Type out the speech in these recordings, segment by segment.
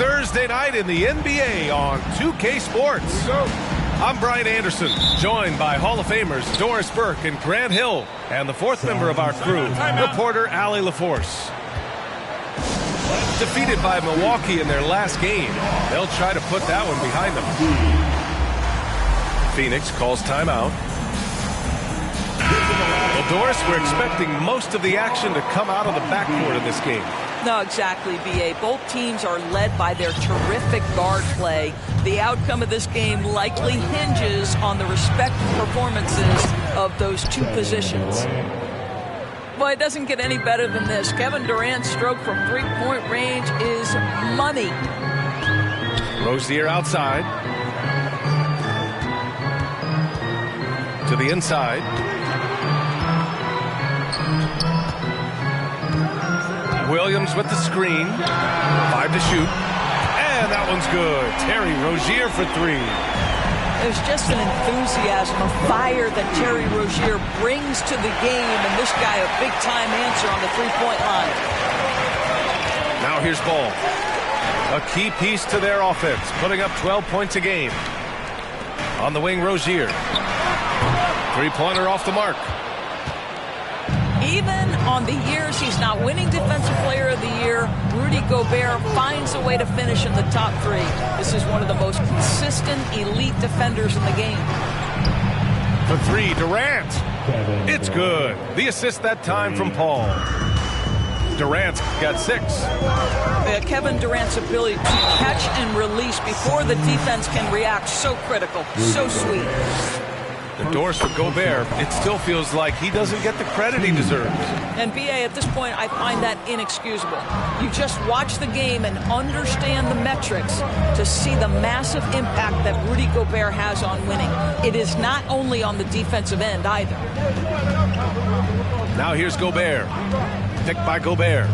Thursday night in the NBA on 2K Sports. I'm Brian Anderson, joined by Hall of Famers Doris Burke and Grant Hill, and the fourth member of our crew, reporter Allie LaForce. Defeated by Milwaukee in their last game, they'll try to put that one behind them. Phoenix calls timeout. Well, Doris, we're expecting most of the action to come out of the backcourt in this game. No, exactly, B.A. Both teams are led by their terrific guard play. The outcome of this game likely hinges on the respective performances of those two positions. Well, it doesn't get any better than this. Kevin Durant's stroke from three-point range is money. Rozier outside. To the inside. Williams with the screen. 5 to shoot. And that one's good. Terry Rozier for 3. There's just an enthusiasm, a fire that Terry Rozier brings to the game, and this guy a big-time answer on the three-point line. Now here's Ball. A key piece to their offense, putting up 12 points a game. On the wing, Rozier. Three-pointer off the mark. Even on the years he's not winning Defensive Player of the Year, Rudy Gobert finds a way to finish in the top 3. This is one of the most consistent elite defenders in the game. For 3, Durant. It's good. The assist that time from Paul. Durant's got 6. Kevin Durant's ability to catch and release before the defense can react, so critical, so sweet. The Doris for Gobert, it still feels like he doesn't get the credit he deserves. And B.A., at this point, I find that inexcusable. You just watch the game and understand the metrics to see the massive impact that Rudy Gobert has on winning. It is not only on the defensive end either. Now here's Gobert. Picked by Gobert.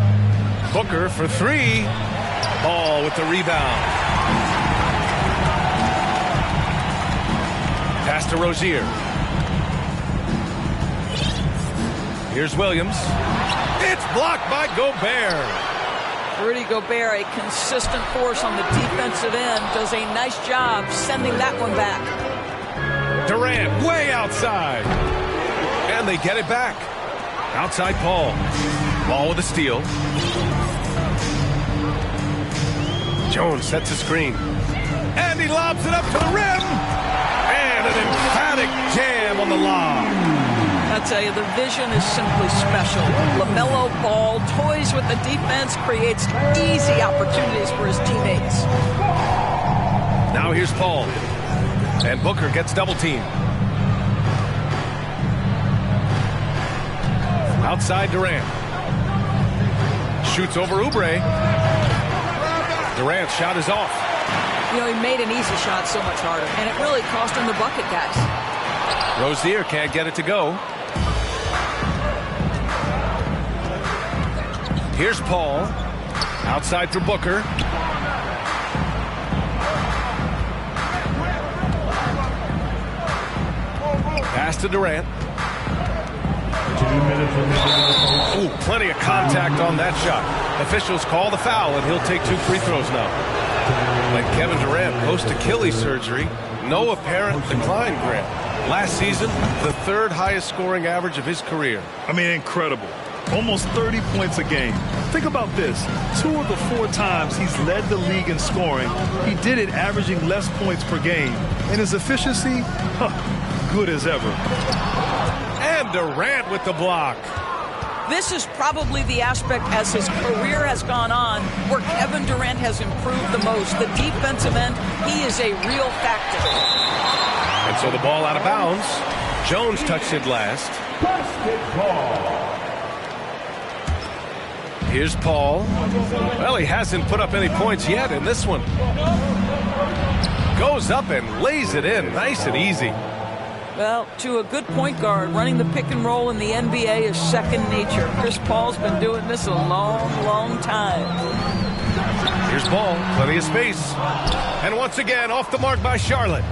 Booker for 3. Ball with the rebound. Pass to Rozier. Here's Williams. It's blocked by Gobert. Rudy Gobert, a consistent force on the defensive end, does a nice job sending that one back. Durant way outside. And they get it back. Outside Paul. Ball with a steal. Jones sets a screen. And he lobs it up to the rim. And an emphatic jam on the lob. I tell you, the vision is simply special. LaMelo Ball toys with the defense, creates easy opportunities for his teammates. Now here's Paul. And Booker gets double teamed. Outside Durant. Shoots over Oubre. Durant's shot is off. You know, he made an easy shot so much harder, and it really cost him the bucket, guys. Rozier can't get it to go. Here's Paul. Outside for Booker. Pass to Durant. Ooh, plenty of contact on that shot. Officials call the foul, and he'll take 2 free throws now. Like Kevin Durant post Achilles surgery, no apparent decline, Grant. Last season, the 3rd highest scoring average of his career. I mean, incredible. Almost 30 points a game. Think about this. 2 of the 4 times he's led the league in scoring, he did it averaging less points per game. And his efficiency, good as ever. And Durant with the block. This is probably the aspect as his career has gone on where Kevin Durant has improved the most. The defensive end, he is a real factor. And so the ball out of bounds. Jones touched it last. Here's Paul. Well, he hasn't put up any points yet in this one. Goes up and lays it in. Nice and easy. Well, to a good point guard, running the pick and roll in the NBA is second nature. Chris Paul's been doing this a long, long time. Here's Paul, plenty of space. And once again, off the mark by Charlotte.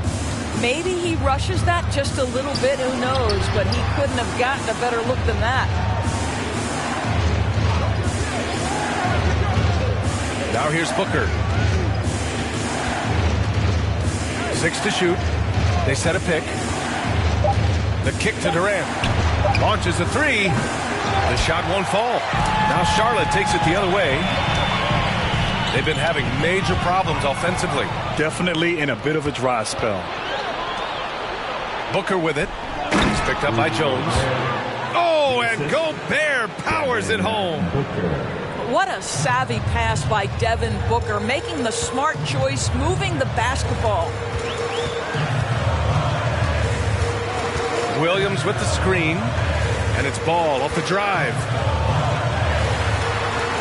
Maybe he rushes that just a little bit, who knows, but he couldn't have gotten a better look than that. Now here's Booker. 6 to shoot. They set a pick. The kick to Durant. Launches a 3. The shot won't fall. Now Charlotte takes it the other way. They've been having major problems offensively. Definitely in a bit of a dry spell. Booker with it. It's picked up by Jones. Oh, and Gobert powers it home. What a savvy pass by Devin Booker, making the smart choice, moving the basketball. Williams with the screen, and it's Ball off the drive.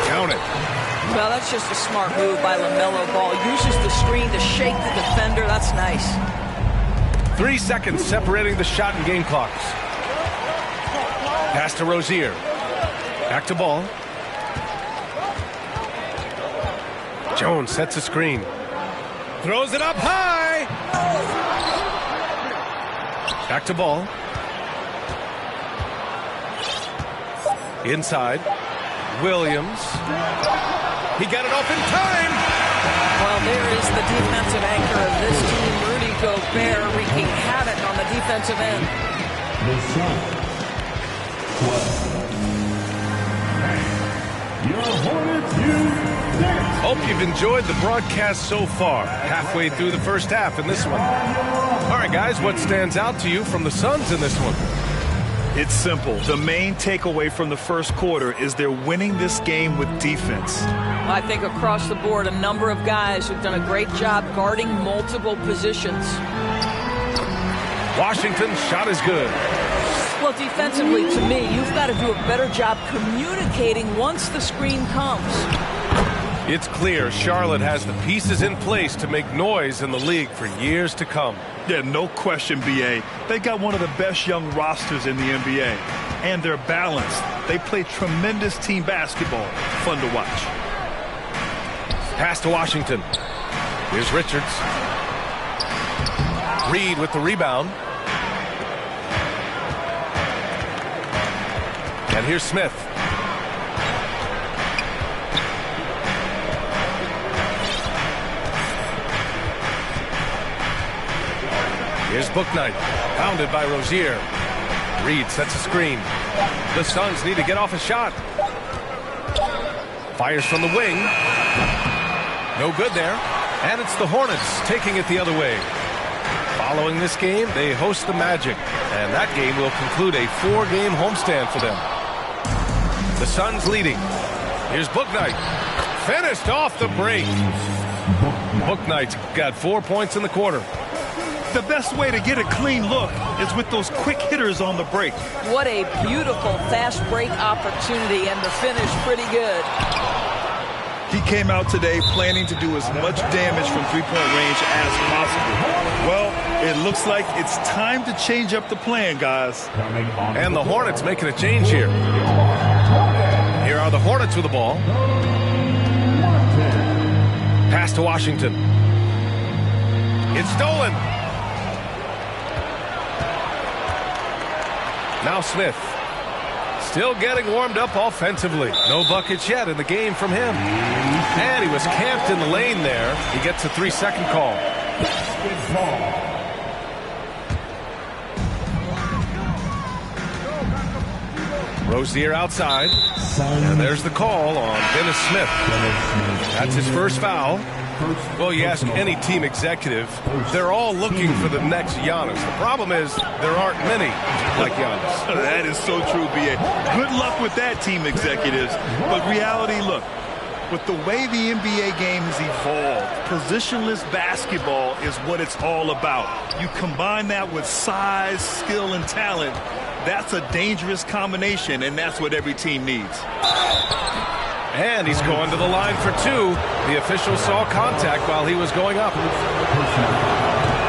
Count it. Well, that's just a smart move by LaMelo Ball. Uses the screen to shake the defender. That's nice. 3 seconds separating the shot and game clocks. Pass to Rozier. Back to Ball. Jones sets a screen. Throws it up high. Back to Ball. Inside. Williams. He got it off in time. Well, there is the defensive anchor of this team, Rudy Gobert, wreaking havoc on the defensive end. Hope you've enjoyed the broadcast so far. Halfway through the first half in this one. All right, guys, what stands out to you from the Suns in this one? It's simple. The main takeaway from the first quarter is they're winning this game with defense. I think across the board, a number of guys who've done a great job guarding multiple positions. Washington's shot is good. Well, defensively, to me, you've got to do a better job communicating once the screen comes. It's clear Charlotte has the pieces in place to make noise in the league for years to come. Yeah, no question, B.A. They got one of the best young rosters in the NBA. And they're balanced. They play tremendous team basketball. Fun to watch. Pass to Washington. Here's Richards. Reed with the rebound. And here's Smith. Here's Bouknight, pounded by Rozier. Reed sets a screen. The Suns need to get off a shot. Fires from the wing. No good there. And it's the Hornets taking it the other way. Following this game, they host the Magic. And that game will conclude a 4-game homestand for them. The Suns leading. Here's Bouknight. Finished off the break. Bouknight's got 4 points in the quarter. The best way to get a clean look is with those quick hitters on the break. What a beautiful fast break opportunity, and the finish pretty good. He came out today planning to do as much damage from three-point range as possible. Well, it looks like it's time to change up the plan, guys. And the Hornets making a change here. Here are the Hornets with the ball. Pass to Washington. It's stolen. Now Smith. Still getting warmed up offensively. No buckets yet in the game from him. And he was camped in the lane there. He gets a 3-second call. Rozier outside. And there's the call on Dennis Smith. That's his first foul. Well, you ask any team executive, they're all looking for the next Giannis. The problem is there aren't many like Giannis. That is so true, B.A. Good luck with that, team executives. But reality, look, with the way the NBA game has evolved, positionless basketball is what it's all about. You combine that with size, skill, and talent, that's a dangerous combination, and that's what every team needs. And he's going to the line for 2. The official saw contact while he was going up.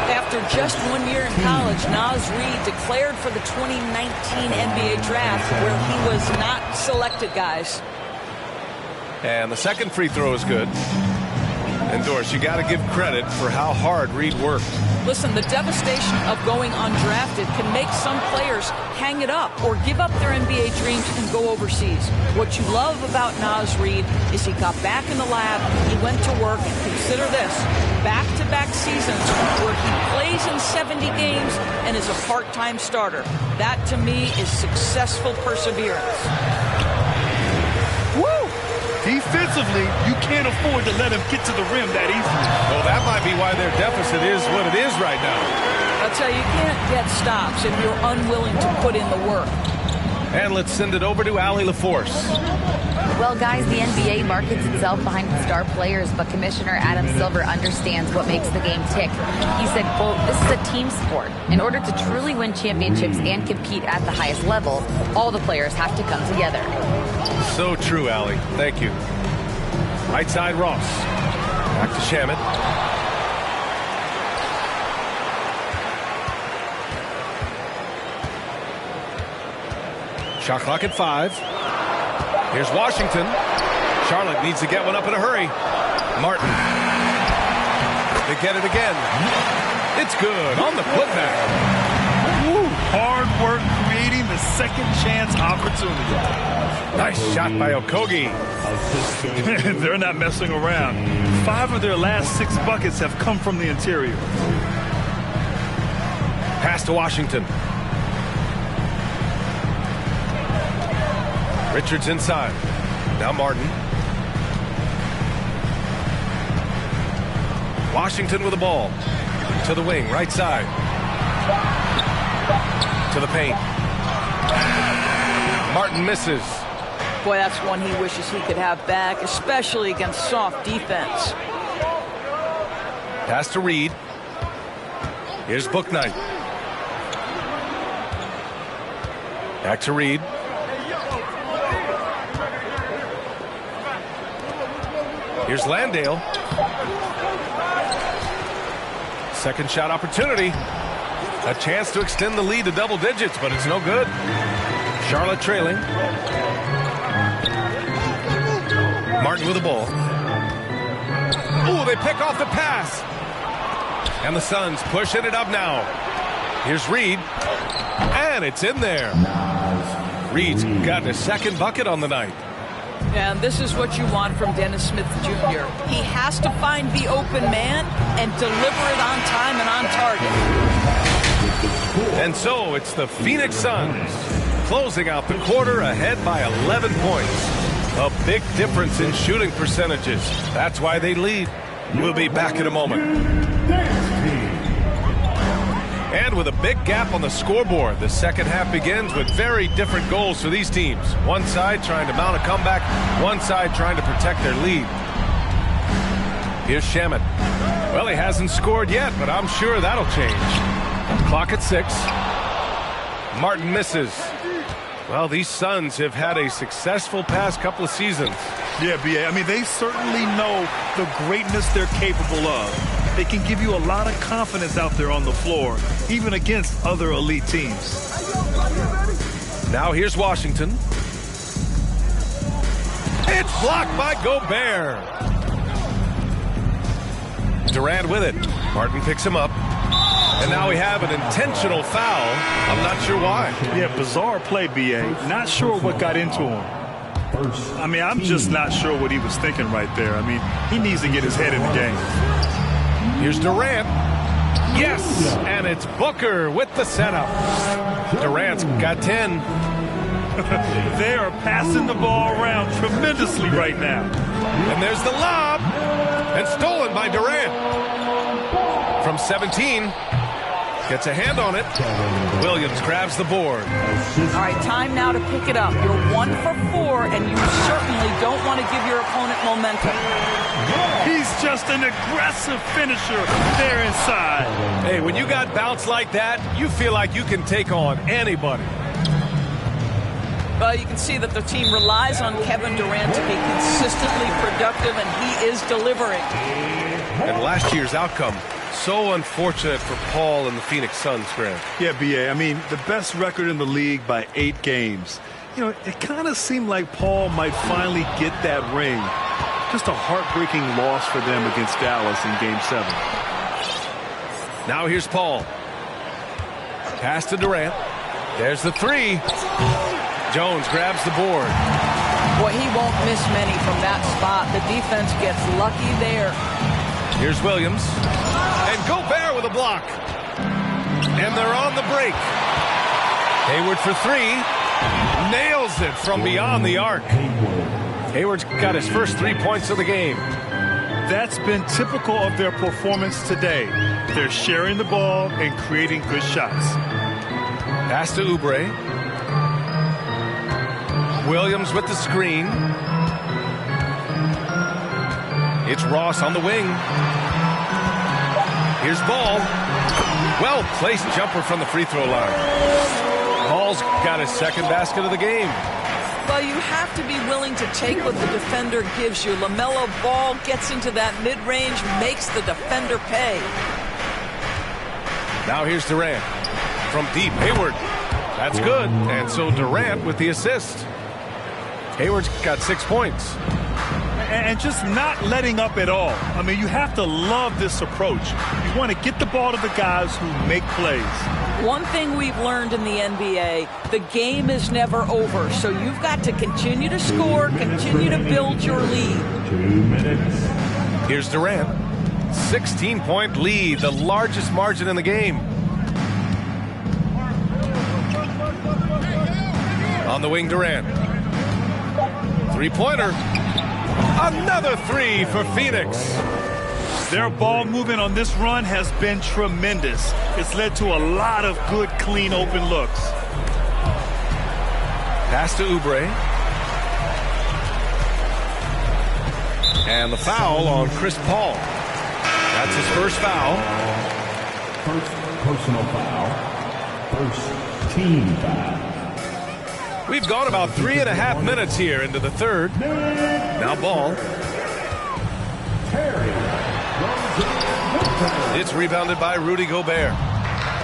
After just 1 year in college, Naz Reid declared for the 2019 NBA draft, where he was not selected, guys. And the second free throw is good. And Doris, you got to give credit for how hard Reed worked. Listen, the devastation of going undrafted can make some players hang it up or give up their NBA dreams and go overseas. What you love about Naz Reid is he got back in the lab, he went to work, and consider this, back-to-back seasons where he plays in 70 games and is a part-time starter. That, to me, is successful perseverance. Woo! Defensively, you can't afford to let him get to the rim that easily. Well, that might be why their deficit is what it is right now. I'll tell you, you can't get stops if you're unwilling to put in the work. And let's send it over to Allie LaForce. Well, guys, the NBA markets itself behind star players, but Commissioner Adam Silver understands what makes the game tick. He said, quote, "This is a team sport. In order to truly win championships and compete at the highest level, all the players have to come together." So true, Allie. Thank you. Right side, Ross. Back to Shamet. Shot clock at 5. Here's Washington. Charlotte needs to get one up in a hurry. Martin. They get it again. It's good on the putback. Woo. Hard work creating the second chance opportunity. Nice shot by Okogie. They're not messing around. 5 of their last 6 buckets have come from the interior. Pass to Washington. Richards inside. Now Martin. Washington with the ball. To the wing, right side. To the paint. Martin misses. Boy, that's one he wishes he could have back, especially against soft defense. Pass to Reed. Here's Bouknight. Back to Reed. Here's Landale. Second shot opportunity. A chance to extend the lead to double digits, but it's no good. Charlotte trailing. Martin with the ball. Ooh, they pick off the pass. And the Suns pushing it up now. Here's Reed. And it's in there. Reed's got his second bucket on the night. And this is what you want from Dennis Smith Jr. He has to find the open man and deliver it on time and on target. And so it's the Phoenix Suns closing out the quarter ahead by 11 points. A big difference in shooting percentages. That's why they lead. We'll be back in a moment. And with a big gap on the scoreboard, the second half begins with very different goals for these teams. One side trying to mount a comeback, one side trying to protect their lead. Here's Shamet. Well, he hasn't scored yet, but I'm sure that'll change. Clock at 6. Martin misses. Well, these Suns have had a successful past couple of seasons. Yeah, B.A. I mean, they certainly know the greatness they're capable of. They can give you a lot of confidence out there on the floor, even against other elite teams. Now here's Washington. It's blocked by Gobert. Durant with it. Martin picks him up. And now we have an intentional foul. I'm not sure why. Yeah, bizarre play, B.A. Not sure what got into him. I mean, I'm just not sure what he was thinking right there. I mean, he needs to get his head in the game. Here's Durant. Yes, and it's Booker with the setup. Durant's got 10. They are passing the ball around tremendously right now. And there's the lob. And stolen by Durant. From 17. Gets a hand on it. Williams grabs the board. All right, time now to pick it up. You're 1 for 4, and you certainly don't want to give your opponent momentum. He's just an aggressive finisher there inside. Hey, when you got bounce like that, you feel like you can take on anybody. Well, you can see that the team relies on Kevin Durant to be consistently productive, and he is delivering. And last year's outcome, so unfortunate for Paul and the Phoenix Suns, Grant. Yeah, B.A. I mean, the best record in the league by 8 games. You know, it kind of seemed like Paul might finally get that ring. Just a heartbreaking loss for them against Dallas in Game 7. Now here's Paul. Pass to Durant. There's the three. Jones grabs the board. Boy, he won't miss many from that spot. The defense gets lucky there. Here's Williams. And Gobert with a block. And they're on the break. Hayward for three. Nails it from beyond the arc. Hayward's got his first 3 points of the game. That's been typical of their performance today. They're sharing the ball and creating good shots. Pass to Oubre. Williams with the screen. It's Ross on the wing. Here's Ball. Well-placed jumper from the free throw line. Ball's got his second basket of the game. Well, you have to be willing to take what the defender gives you. LaMelo Ball gets into that mid-range, makes the defender pay. Now here's Durant. From deep, Hayward. That's good. And so Durant with the assist. Hayward's got 6 points. And just not letting up at all. I mean, you have to love this approach. You want to get the ball to the guys who make plays. One thing we've learned in the NBA, the game is never over. So you've got to continue to score, continue to build your lead. 2 minutes. Here's Durant. 16-point lead, the largest margin in the game. On the wing, Durant. Three-pointer. Another three for Phoenix. Their ball movement on this run has been tremendous. It's led to a lot of good, clean, open looks. Pass to Oubre. And the foul on Chris Paul. That's his first foul. First personal foul. First team foul. We've gone about 3.5 minutes here into the third. Now Ball. It's rebounded by Rudy Gobert.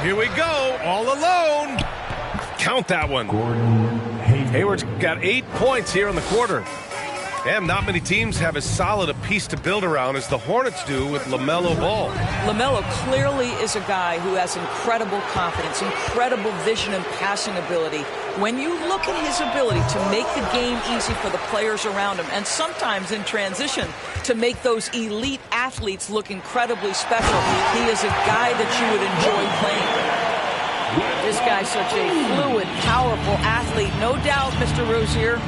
Here we go, all alone. Count that one. Hayward's got 8 points here in the quarter. And not many teams have as solid a piece to build around as the Hornets do with LaMelo Ball. LaMelo clearly is a guy who has incredible confidence, incredible vision and passing ability. When you look at his ability to make the game easy for the players around him, and sometimes in transition to make those elite athletes look incredibly special, he is a guy that you would enjoy playing. This guy's such a fluid, powerful athlete. No doubt, Mr. Rozier.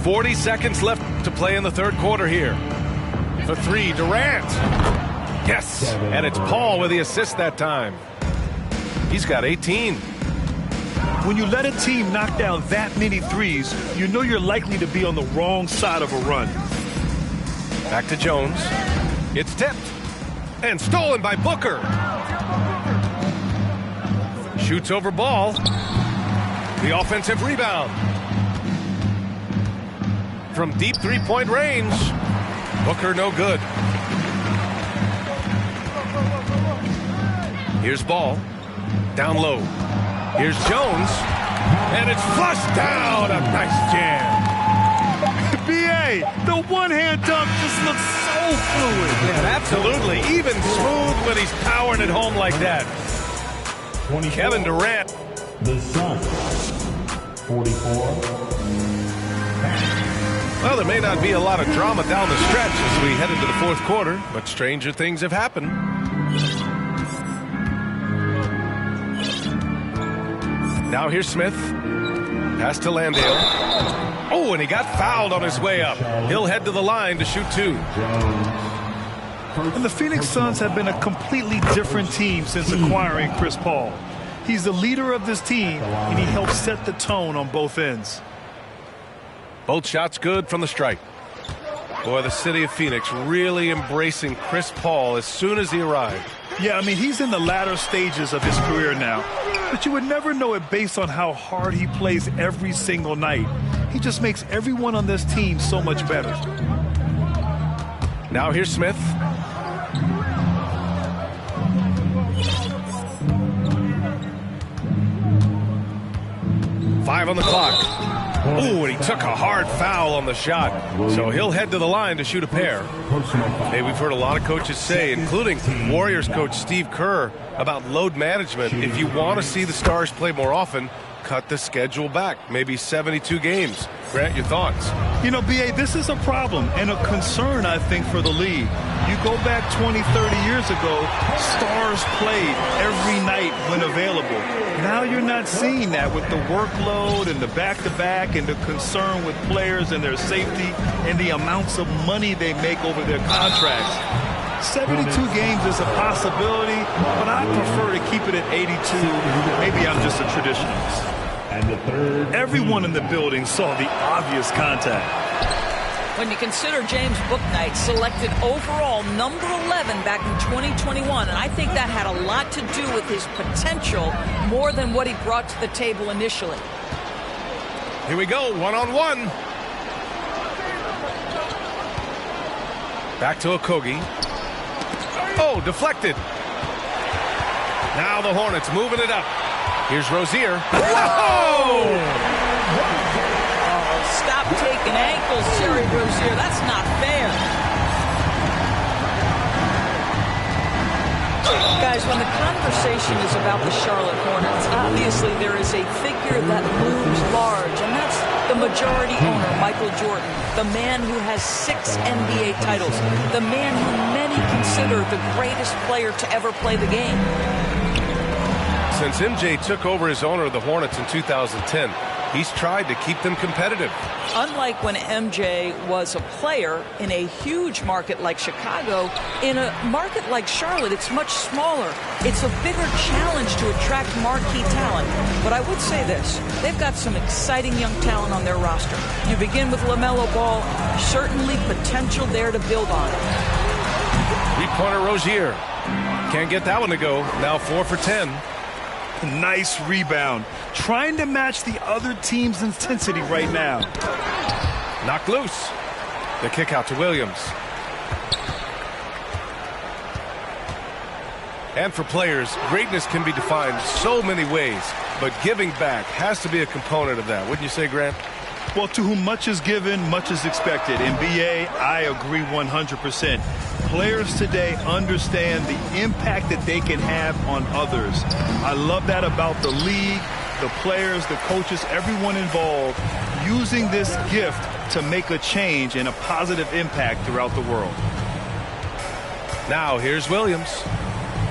40 seconds left to play in the third quarter here. For three, Durant. Yes, and it's Paul with the assist that time. He's got 18. When you let a team knock down that many threes, you know you're likely to be on the wrong side of a run. Back to Jones. It's tipped and stolen by Booker. Shoots over Ball. The offensive rebound. From deep three-point range. Booker no good. Here's Ball. Down low. Here's Jones. And it's flushed down. A nice jam. B.A., the one-hand dunk just looks so fluid. Yeah, absolutely. Even smooth when he's powering it home like that. Kevin Durant. The Suns. 44. Well, there may not be a lot of drama down the stretch as we head into the fourth quarter, but stranger things have happened. Now here's Smith. Pass to Landale. Oh, and he got fouled on his way up. He'll head to the line to shoot two. And the Phoenix Suns have been a completely different team since acquiring Chris Paul. He's the leader of this team, and he helps set the tone on both ends. Both shots good from the strike. Boy, the city of Phoenix really embracing Chris Paul as soon as he arrived. Yeah, I mean, he's in the latter stages of his career now. But you would never know it based on how hard he plays every single night. He just makes everyone on this team so much better. Now here's Smith. 5 on the clock. Ooh, and he took a hard foul on the shot. So he'll head to the line to shoot a pair. Hey, we've heard a lot of coaches say, including Warriors coach Steve Kerr, about load management. If you want to see the Stars play more often, cut the schedule back, maybe 72 games. Grant, your thoughts? You know, B.A., this is a problem and a concern, I think, for the league. You go back 20, 30 years ago, Stars played every night when available. Now you're not seeing that with the workload and the back-to-back and the concern with players and their safety and the amounts of money they make over their contracts. 72 games is a possibility, but I prefer to keep it at 82. Maybe I'm just a traditionalist. And the third. Everyone in the building saw the obvious contact. When you consider James Bouknight selected overall number 11 back in 2021, and I think that had a lot to do with his potential more than what he brought to the table initially. Here we go, one-on-one. Back to Okogie. Oh, deflected. Now the Hornets moving it up. Here's Rozier. Oh! Stop taking ankles, Terry Rozier. That's not fair. Guys, when the conversation is about the Charlotte Hornets, obviously there is a figure that looms large, and that's the majority owner, Michael Jordan, the man who has 6 NBA titles, the man who many consider the greatest player to ever play the game. Since MJ took over as owner of the Hornets in 2010, he's tried to keep them competitive. Unlike when MJ was a player in a huge market like Chicago, in a market like Charlotte, it's much smaller. It's a bigger challenge to attract marquee talent. But I would say this, they've got some exciting young talent on their roster. You begin with LaMelo Ball, certainly potential there to build on. Three-pointer Rozier. Can't get that one to go. Now 4 for 10. Nice rebound. Trying to match the other team's intensity right now. Knocked loose. The kick out to Williams. And for players, greatness can be defined so many ways, but giving back has to be a component of that. Wouldn't you say, Grant? Well, to whom much is given, much is expected. In BA, I agree 100%. Players today understand the impact that they can have on others. I love that about the league, the players, the coaches, everyone involved, using this gift to make a change and a positive impact throughout the world. Now here's Williams.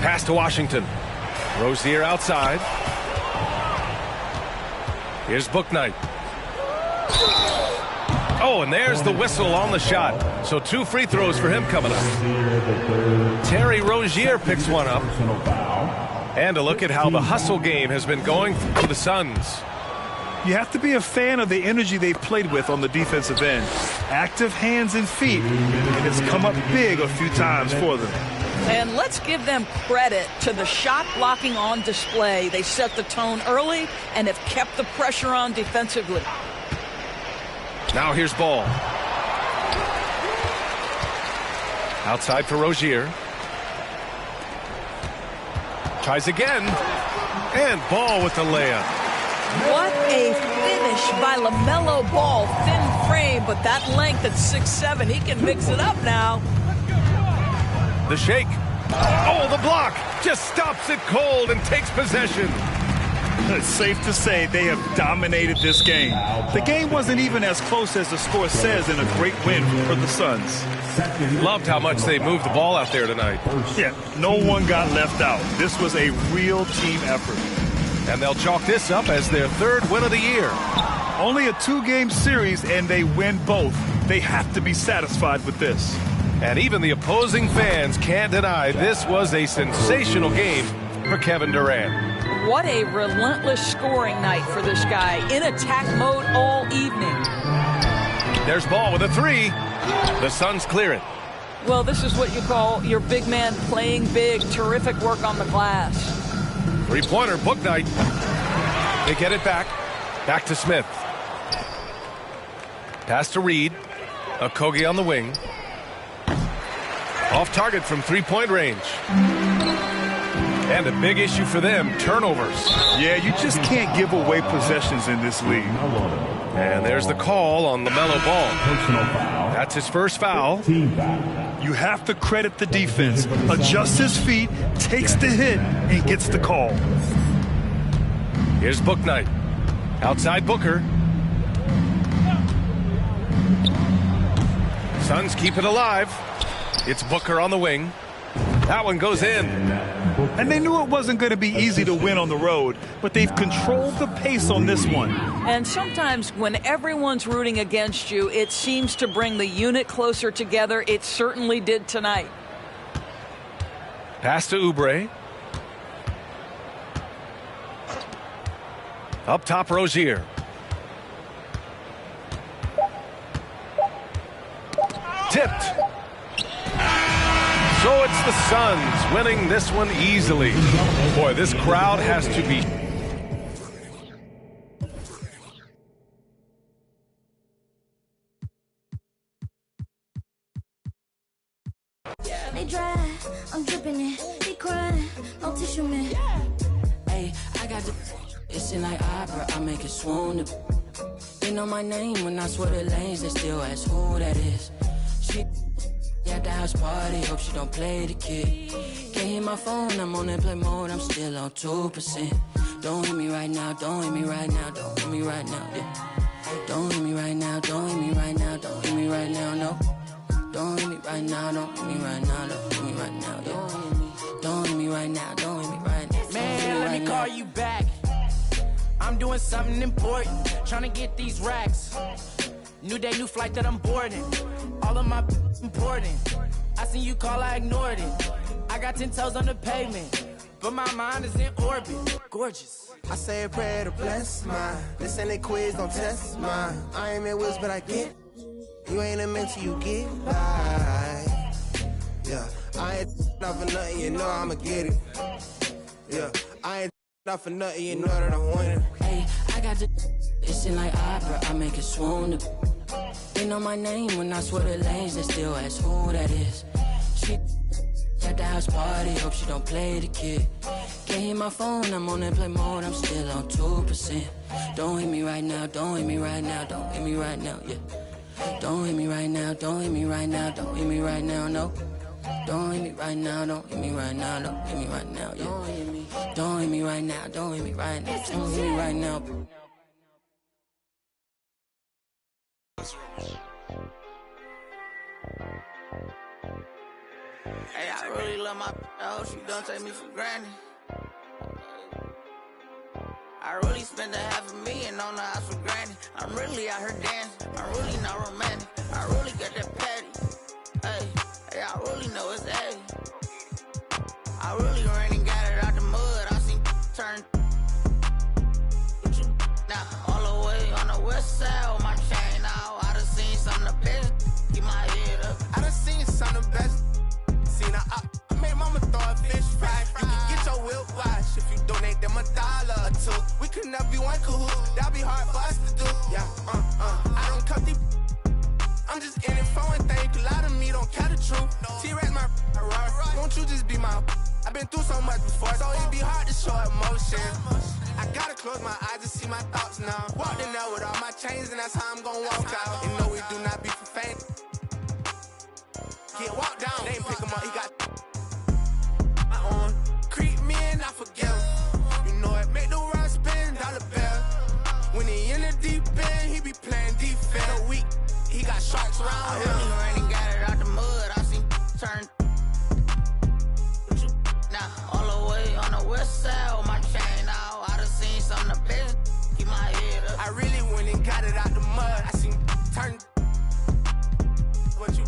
Pass to Washington. Rozier outside. Here's Bouknight. Oh, and there's the whistle on the shot. So 2 free throws for him coming up. Terry Rozier picks one up. And a look at how the hustle game has been going for the Suns. You have to be a fan of the energy they've played with on the defensive end. Active hands and feet, and it's come up big a few times for them. And let's give them credit to the shot blocking on display. They set the tone early and have kept the pressure on defensively. Now here's Ball. Outside for Rozier. Tries again. And Ball with the layup. What a finish by LaMelo Ball. Thin frame, but that length at 6'7", he can mix it up now. The shake. Oh, the block. Just stops it cold and takes possession. It's safe to say they have dominated this game. The game wasn't even as close as the score says in a great win for the Suns. Loved how much they moved the ball out there tonight. Yeah, no one got left out. This was a real team effort. And they'll chalk this up as their 3rd win of the year. Only a 2-game series, and they win both. They have to be satisfied with this. And even the opposing fans can't deny this was a sensational game for Kevin Durant. What a relentless scoring night for this guy. In attack mode all evening. There's Ball with a 3. The Suns clear it. Well, this is what you call your big man playing big. Terrific work on the glass. Three-pointer, Bouknight. They get it back. Back to Smith. Pass to Reed. Okogie on the wing. Off target from 3-point range. And a big issue for them, turnovers. Yeah, you just can't give away possessions in this league. And there's the call on LaMelo Ball. Personal foul. That's his first foul. Team foul. You have to credit the defense. Adjusts his feet, takes the hit, and gets the call. Here's Bouknight. Outside Booker. Suns keep it alive. It's Booker on the wing. That one goes in. And they knew it wasn't going to be easy to win on the road, but they've controlled the pace on this one. And sometimes when everyone's rooting against you, it seems to bring the unit closer together. It certainly did tonight. Pass to Oubre. Up top, Rozier. Tipped. So it's the Suns winning this one easily. Boy, this crowd has to be... They dry, I'm dripping it. They crying, no tissue man. Hey, I got the it's in like opera, I make it swoon. They know my name when I swear the lanes, they still ask who that is. She at the house party, hope she don't play the kid. Can't hear my phone, I'm on airplane mode, I'm still on 2%. Don't hit me right now, don't hit me right now, don't hit me right now, yeah. Don't hit me right now, don't hit me right now, don't hit me right now, no. Don't hit me right now, don't hit me right now, don't hit me right now, yeah. Don't hit me right now, don't hit me right now. Man, let me call you back. I'm doing something important, trying to get these racks. New day, new flight that I'm boarding. All of my important. I seen you call, I ignored it. I got 10 toes on the pavement, but my mind is in orbit. Gorgeous. I say a prayer to bless mine. This ain't a quiz, don't test mine. I ain't in whiz, but I get. You ain't a mentor, you get by. Yeah, I ain't not for nothing, you know I'ma get it. Yeah, I ain't not for nothing, you know that I'm winning. Hey, I got the it's in like opera, I make it swoon. They know my name when I swear the lanes, they still ask who that is. She at the house party, hope she don't play the kid. Can't hear my phone, I'm on airplane mode, I'm still on 2%. Don't hit me right now, don't hit me right now, don't hit me right now, yeah. Don't hit me right now, don't hit me right now, don't hit me right now, no. Don't hit me right now, don't hit me right now, don't hit me right now, yeah. Don't hit me right now, don't hit me right now, don't hit me right now. Hey, I really love my house. She don't take me for granted. I really spent $500,000 on the house for granted. I'm really out here dancing. I'm really not romantic. I really got that patty. Hey, I really know it's A. I really ran and got it out the mud. I seen turn. Now all the way on the west side with my chain out. I done seen some of the best. Keep my head up. I done seen some of the best. I made mama throw a fish fry. You can get your whip wash if you donate them $1 or $2. We could never be one cahoot. That'd be hard for us to do. Yeah, I don't cut these. I'm just in it for one thing. A lot of me don't care the truth. T-Rex my right. Won't you just be my? I've been through so much before, so it'd be hard to show emotion. I gotta close my eyes to see my thoughts now. Walked in there with all my chains, and that's how I'm gonna walk out. And no, we do not be for faint. Get walked down, they ain't pick him up, he got my own. Creep me and I forget him. You know it, make the world spin, dollar bill. When he in the deep end, he be playing defense. A week, he got sharks around him. I really ran and got it out the mud, I seen turn. Now, all the way on the west side with my chain out. I done seen some of the best, keep my head up. I really went and got it out the mud, I seen turn. What you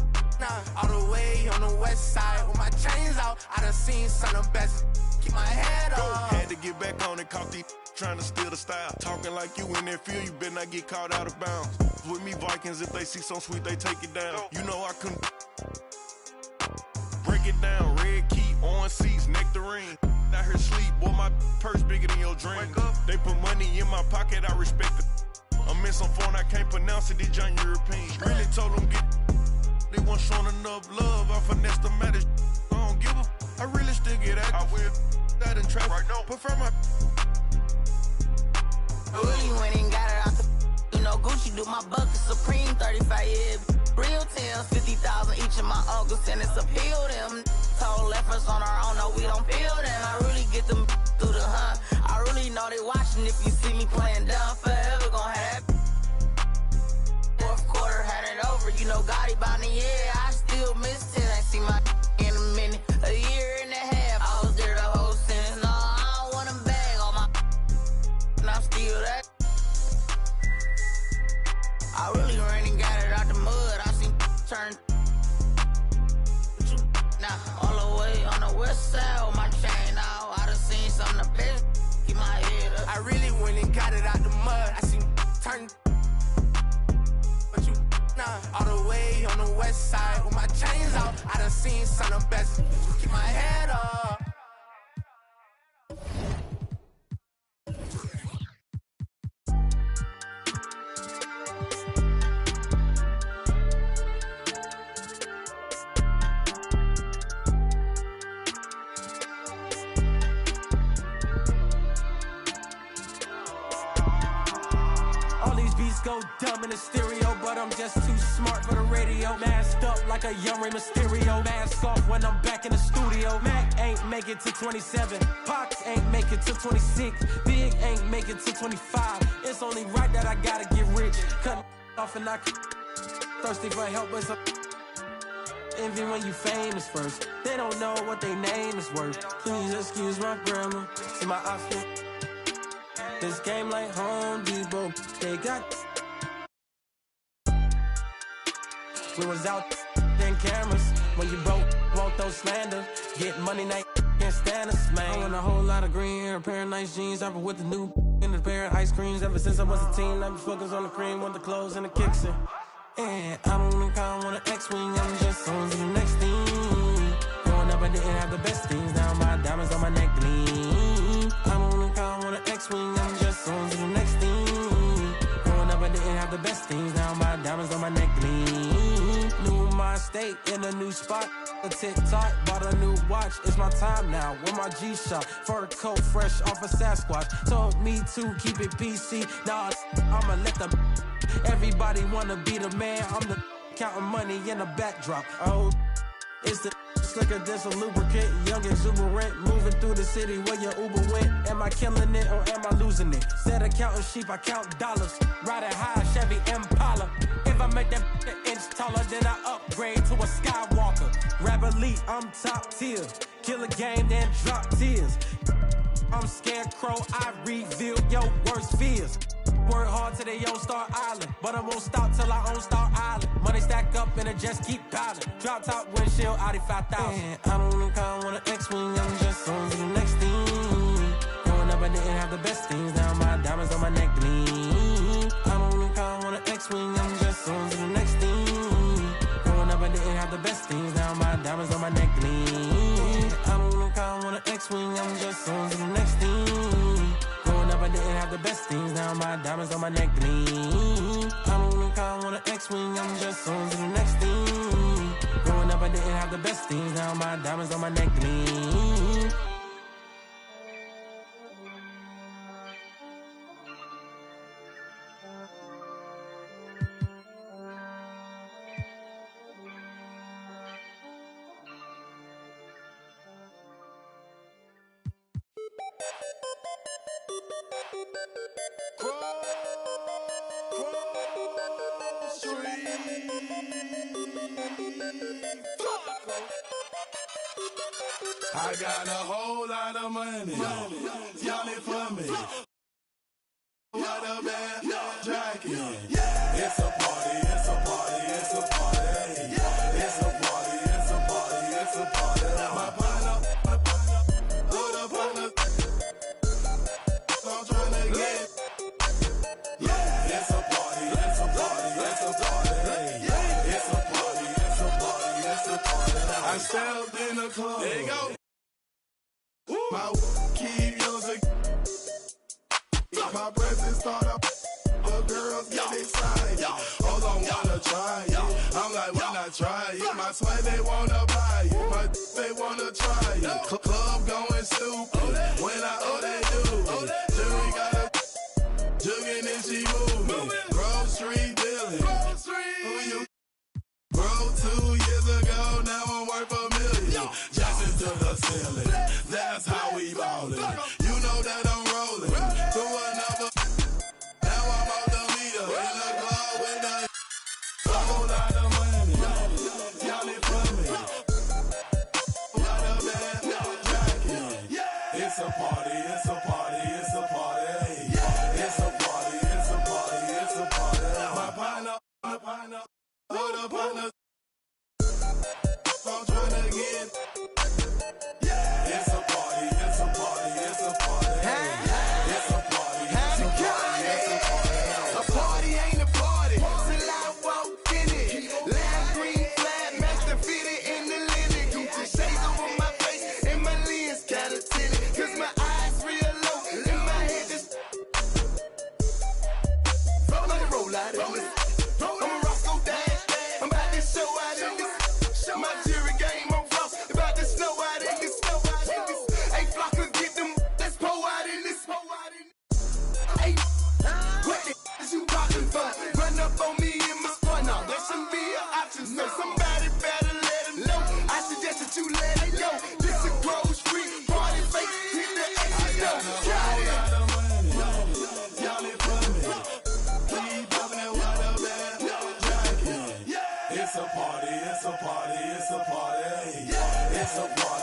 all the way on the west side with my chains out. I done seen some of the best. Keep my head up. Had to get back on and caught these trying to steal the style. Talking like you in that field, you better not get caught out of bounds. With me Vikings, if they see some sweet, they take it down. You know I couldn't break it down. Red key, orange seats, nectarine. Out here sleep, boy, my purse bigger than your dream. They put money in my pocket, I respect it. I'm in some phone, I can't pronounce it, it's John European. Really told them get. They weren't showing enough love, I finessed the matters. I don't give a I really still get at I will that in traffic. Right now, prefer my. Really went and got it out the. You know, Gucci do my bucket, Supreme 35 years. Real tales, 50,000 each of my uncles, and it's appeal them. Told efforts on our own, no, we don't feel them. I really get them through the hunt. I really know they watching if you see me playing dumb. Forever gon' have that. Fourth quarter, had it over. You know, Gotti by the year. I still miss it. I see my in a minute. A year and a half. I was there the whole sentence. No, I don't want them bag on my. And I'm still that. I really ran and got it out the mud. I seen turn. Now, all the way on the west side with my chain out. I done seen some of the best. Keep my head up. I really went and got it out the mud. I seen turn. But you, nah, all the way on the west side with my chains out. I done seen some of the best. Keep my head up. Go dumb in the stereo, but I'm just too smart for the radio. Masked up like a young Rey Mysterio. Mask off when I'm back in the studio. Mac ain't make it to 27. Pox ain't make it to 26. Big ain't make it to 25. It's only right that I gotta get rich. Cut off and I thirsty for help with some envy when you famous first. They don't know what their name is worth. Please excuse my grammar. See my outfit. This game like Home Depot. They got. We was out in cameras. When you broke, won't throw slander. Get money, night, can't stand us, man. I want a whole lot of green hair, a pair of nice jeans. I've been with the new and a pair of ice creams. Ever since I was a teen, I've been focused on the cream, want the clothes and the kicks in. And I don't think I want an X-Wing, I'm just on to the next thing. Growing up, I didn't have the best things. Now my diamonds on my neck gleam. I don't think I want an X-Wing, I'm just on to the next thing. Growing up, I didn't have the best things. Now my diamonds on my neck gleam. New my state in a new spot. A TikTok, bought a new watch. It's my time now. With my G-Shock, fur coat fresh off a Sasquatch. Told me to keep it PC. Nah, I'ma let them. Everybody wanna be the man. I'm the counting money in the backdrop. Oh, it's the slicker than some lubricant. Young exuberant, moving through the city where your Uber went. Am I killing it or am I losing it? Instead of counting sheep, I count dollars. Riding high, Chevy Impala. If I make that an inch taller, then I upgrade to a Skywalker. Rap elite, I'm top tier. Kill a game, then drop tears. I'm Scarecrow, I reveal your worst fears. Work hard till they own Star Island, but I won't stop till I own Star Island. Money stack up and it just keep piling. Drop top windshield, Audi 5000. And I don't think I want an X-Wing, I'm just on to the next thing. Growing up, I didn't have the best things. Now my diamonds on my neck gleam. I don't think I want an X-Wing, I'm just on to the next thing. Growing up, I didn't have the best things. Now my diamonds on my neck gleam. I don't think I want an X-Wing, I'm just on to the next thing. Growing up, I didn't have the best things. Now my diamonds on my neck gleam. I don't think I want an X-Wing, I'm just on to the next thing. Growing up, I didn't have the best things. Now my diamonds on my neck gleam. I got a whole lot of money. Y'all it for me. What a bad jacket. It's a party, it's a party, it's a party. It's a party, it's a party, it's a party. My partner, put up on the. I'm trying to get. It's a party, it's a party, it's a party. It's a party, it's a party, it's a party. I stepped in the club. There you go. My keep using. My presence start up. The girls get excited. Hold on, wanna try it. I'm like, why not try it? My swag, they wanna buy it. My they wanna try it. Club going stupid. rolling. You know that I'm rolling. Through another. Now I'm out the meter. In the club with a whole lot of money. Y'all it for me. What a bad jacket. It's a party, it's a party, it's a party. It's a party, it's a party, it's a party. My partner, hold up, partner. I'm trying to get. It's a party, it's a party, it's a party. It's a party, it's a party, it's a party. A party ain't a party till I walk in it. Lime green flag, master fitted in the linen. Gucci shades over my face and my lens kinda tinted. 'Cause my eyes real low and my head just roll out of it. I'm a Roscoe Dash. I'm about to show out in this. My jury game on floss. About to snow out in this. Hey, Flocka, get them. Let's pour out in this. Hey, what the is you talking for? Run up on me in my sport now. That shouldn't be an option. So somebody better let him know. I suggest that you let it go. This a Grove Street party face. Hit the exit door. Got it. Y'all it for me. Keep popping that water bad jacket. It's a party, it's a party, it's a party. It's a party.